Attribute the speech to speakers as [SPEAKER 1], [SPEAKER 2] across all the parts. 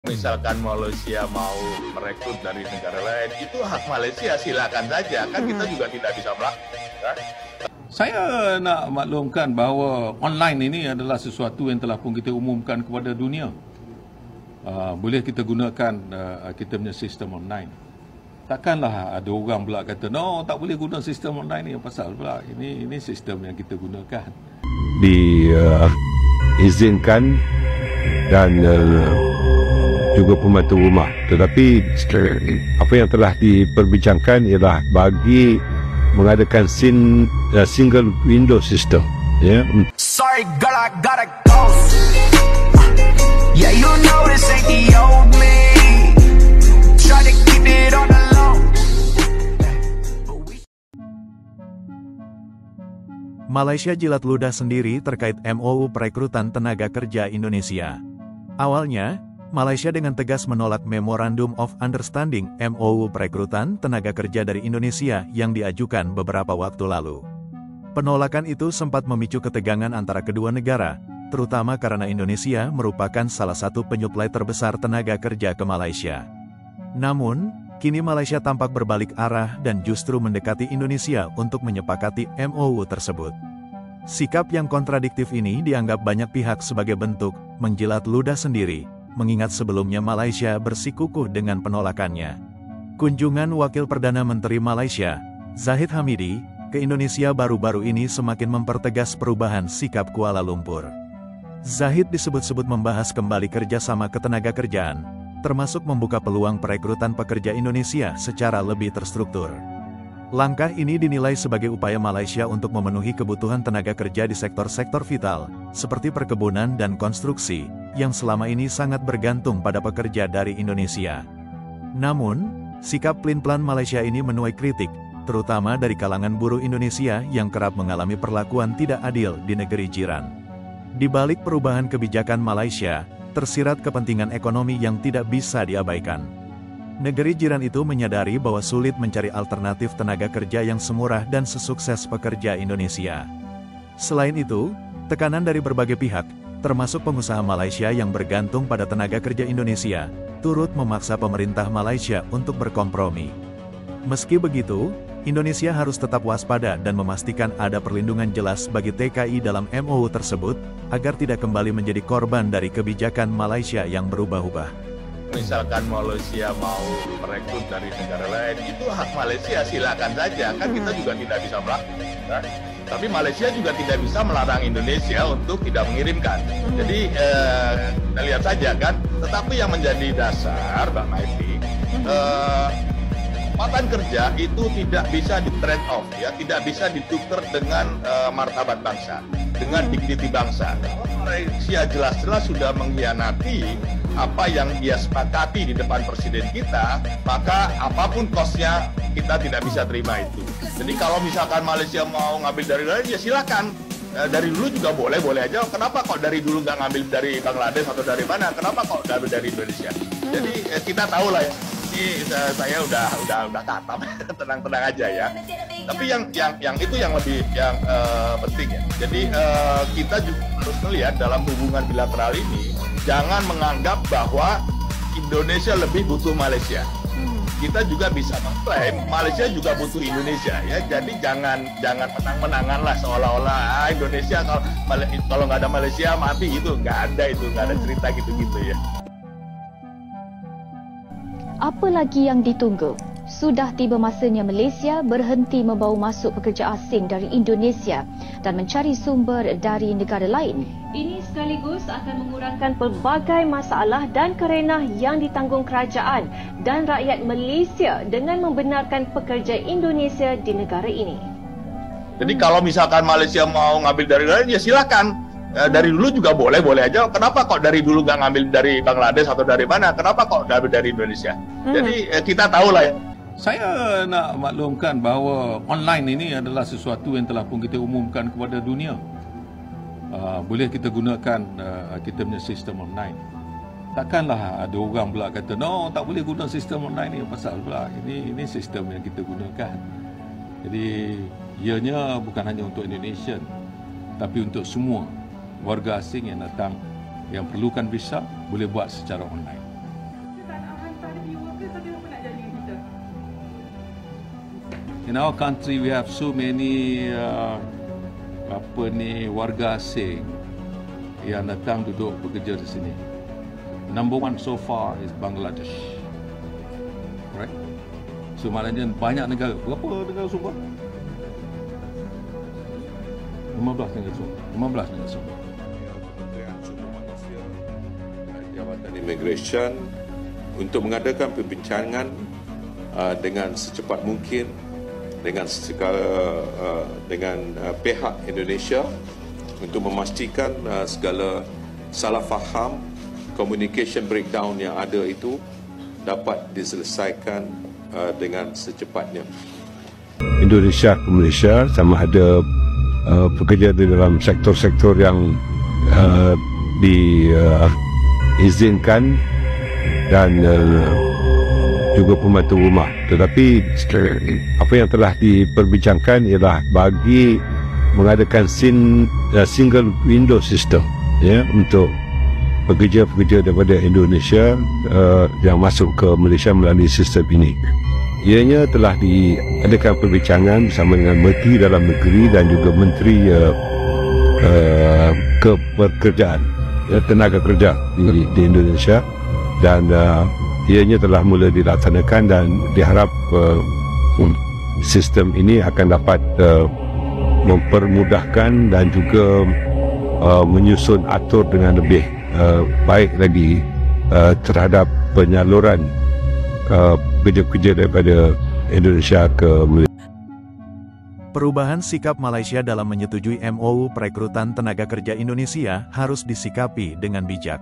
[SPEAKER 1] Misalkan Malaysia mau merekrut dari negara lain, itu hak Malaysia, silakan saja. Kan kita juga tidak bisa melakukan.
[SPEAKER 2] Saya nak maklumkan bahawa online ini adalah sesuatu yang telah pun kita umumkan kepada dunia. Boleh kita gunakan kita punya sistem online. Takkanlah ada orang pula kata, no, tak boleh guna sistem online ni. Pasal pula ini sistem yang kita gunakan.
[SPEAKER 3] Diizinkan dan juga pembantu rumah. Tetapi apa yang telah diperbincangkan ialah bagi mengadakan single window system. Ya.
[SPEAKER 4] Sorry girl, I gotta go. Yeah, you know this ain't the old me. Try to keep it on the low.
[SPEAKER 5] Malaysia jilat ludah sendiri terkait MOU perekrutan tenaga kerja Indonesia. Awalnya, Malaysia dengan tegas menolak Memorandum of Understanding MOU perekrutan tenaga kerja dari Indonesia yang diajukan beberapa waktu lalu. Penolakan itu sempat memicu ketegangan antara kedua negara, terutama karena Indonesia merupakan salah satu penyuplai terbesar tenaga kerja ke Malaysia. Namun, kini Malaysia tampak berbalik arah dan justru mendekati Indonesia untuk menyepakati MOU tersebut. Sikap yang kontradiktif ini dianggap banyak pihak sebagai bentuk menjilat ludah sendiri, mengingat sebelumnya Malaysia bersikukuh dengan penolakannya. Kunjungan Wakil Perdana Menteri Malaysia, Zahid Hamidi, ke Indonesia baru-baru ini semakin mempertegas perubahan sikap Kuala Lumpur. Zahid disebut-sebut membahas kembali kerjasama ketenagakerjaan, termasuk membuka peluang perekrutan pekerja Indonesia secara lebih terstruktur. Langkah ini dinilai sebagai upaya Malaysia untuk memenuhi kebutuhan tenaga kerja di sektor-sektor vital, seperti perkebunan dan konstruksi, yang selama ini sangat bergantung pada pekerja dari Indonesia. Namun, sikap pelin-pelan Malaysia ini menuai kritik, terutama dari kalangan buruh Indonesia yang kerap mengalami perlakuan tidak adil di negeri jiran. Di balik perubahan kebijakan Malaysia, tersirat kepentingan ekonomi yang tidak bisa diabaikan. Negeri jiran itu menyadari bahwa sulit mencari alternatif tenaga kerja yang semurah dan sesukses pekerja Indonesia. Selain itu, tekanan dari berbagai pihak, termasuk pengusaha Malaysia yang bergantung pada tenaga kerja Indonesia, turut memaksa pemerintah Malaysia untuk berkompromi. Meski begitu, Indonesia harus tetap waspada dan memastikan ada perlindungan jelas bagi TKI dalam MOU tersebut, agar tidak kembali menjadi korban dari kebijakan Malaysia yang berubah-ubah.
[SPEAKER 1] Misalkan Malaysia mau merekrut dari negara lain, itu hak Malaysia, silakan saja. Kan kita juga tidak bisa melakukan. Tapi Malaysia juga tidak bisa melarang Indonesia untuk tidak mengirimkan. Jadi kita lihat saja kan. Tetapi yang menjadi dasar, Mbak Maiti, kesempatan kerja itu tidak bisa di trade off, ya, tidak bisa ditukar dengan martabat bangsa, dengan dignity bangsa. Malaysia jelas-jelas sudah mengkhianati apa yang dia sepakati di depan presiden kita, maka apapun kosnya kita tidak bisa terima itu. Jadi kalau misalkan Malaysia mau ngambil dari lain, ya silakan. Dari dulu juga boleh aja. Kenapa kok dari dulu nggak ngambil dari Bangladesh atau dari mana? Kenapa kok ngambil dari Indonesia? Jadi kita tahu lah ya. Ini saya udah katam, tenang aja ya. Tapi yang itu yang lebih penting ya. Jadi kita juga harus melihat dalam hubungan bilateral ini, jangan menganggap bahwa Indonesia lebih butuh Malaysia. Kita juga bisa mengklaim Malaysia juga butuh Indonesia ya. Jadi jangan menang-menangan lah seolah-olah Indonesia kalau nggak ada Malaysia mati gitu. Nggak ada cerita gitu ya.
[SPEAKER 6] Apa lagi yang ditunggu? Sudah tiba masanya Malaysia berhenti membawa masuk pekerja asing dari Indonesia dan mencari sumber dari negara lain. Ini sekaligus akan mengurangkan pelbagai masalah dan kerenah yang ditanggung kerajaan dan rakyat Malaysia dengan membenarkan pekerja Indonesia di negara ini.
[SPEAKER 1] Jadi kalau misalkan Malaysia mau ngambil dari lain, ya silakan. Dari dulu juga boleh aja. Kenapa kok dari dulu nggak ngambil dari Bangladesh atau dari mana? Kenapa kok ngambil dari Indonesia? Jadi kita tahu lah ya.
[SPEAKER 2] Saya nak maklumkan bahawa online ini adalah sesuatu yang telah pun kita umumkan kepada dunia. Boleh kita gunakan kita punya sistem online. Takkanlah ada orang pula kata, no, tak boleh guna sistem online ni. Pasal pula ini sistem yang kita gunakan. Jadi ianya bukan hanya untuk Indonesia, tapi untuk semua warga asing yang datang, yang perlukan visa, boleh buat secara online. In our country, we have so many warga asing yang datang duduk bekerja di sini. Number one so far is Bangladesh. Right? So maknanya banyak negara. Berapa negara sumbang? 15 negara sumbang. 15 negara sumbang.
[SPEAKER 7] Kementerian Sumber Manusia dan Jabatan Immigration untuk mengadakan perbincangan dengan secepat mungkin dengan pihak Indonesia untuk memastikan segala salah faham, communication breakdown yang ada itu dapat diselesaikan dengan secepatnya.
[SPEAKER 3] Indonesia ke Malaysia sama ada bekerja di dalam sektor-sektor yang diizinkan dan juga pembantu rumah. Tetapi apa yang telah diperbincangkan ialah bagi mengadakan single window system, ya, untuk pekerja-pekerja daripada Indonesia yang masuk ke Malaysia melalui sistem ini. Ianya telah diadakan perbincangan bersama dengan Menteri Dalam Negeri dan juga Menteri Kepekerjaan, ya, tenaga kerja di Indonesia, dan ianya telah mula dilaksanakan dan diharap sistem ini akan dapat mempermudahkan dan juga menyusun atur dengan lebih baik lagi terhadap penyaluran kerja-kerja daripada Indonesia ke Malaysia.
[SPEAKER 5] Perubahan sikap Malaysia dalam menyetujui MOU perekrutan tenaga kerja Indonesia harus disikapi dengan bijak.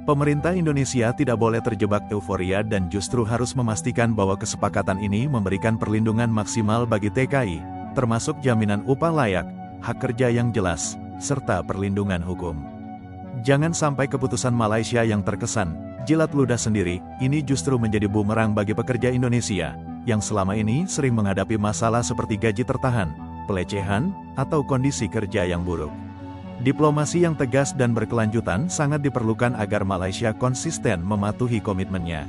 [SPEAKER 5] Pemerintah Indonesia tidak boleh terjebak euforia dan justru harus memastikan bahwa kesepakatan ini memberikan perlindungan maksimal bagi TKI, termasuk jaminan upah layak, hak kerja yang jelas, serta perlindungan hukum. Jangan sampai keputusan Malaysia yang terkesan jilat ludah sendiri, ini justru menjadi bumerang bagi pekerja Indonesia, yang selama ini sering menghadapi masalah seperti gaji tertahan, pelecehan, atau kondisi kerja yang buruk. Diplomasi yang tegas dan berkelanjutan sangat diperlukan agar Malaysia konsisten mematuhi komitmennya.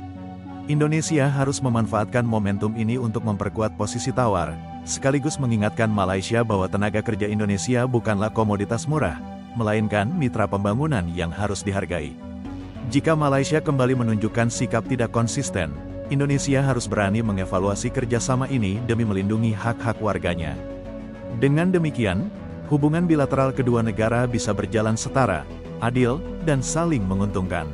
[SPEAKER 5] Indonesia harus memanfaatkan momentum ini untuk memperkuat posisi tawar, sekaligus mengingatkan Malaysia bahwa tenaga kerja Indonesia bukanlah komoditas murah, melainkan mitra pembangunan yang harus dihargai. Jika Malaysia kembali menunjukkan sikap tidak konsisten, Indonesia harus berani mengevaluasi kerjasama ini demi melindungi hak-hak warganya. Dengan demikian, hubungan bilateral kedua negara bisa berjalan setara, adil, dan saling menguntungkan.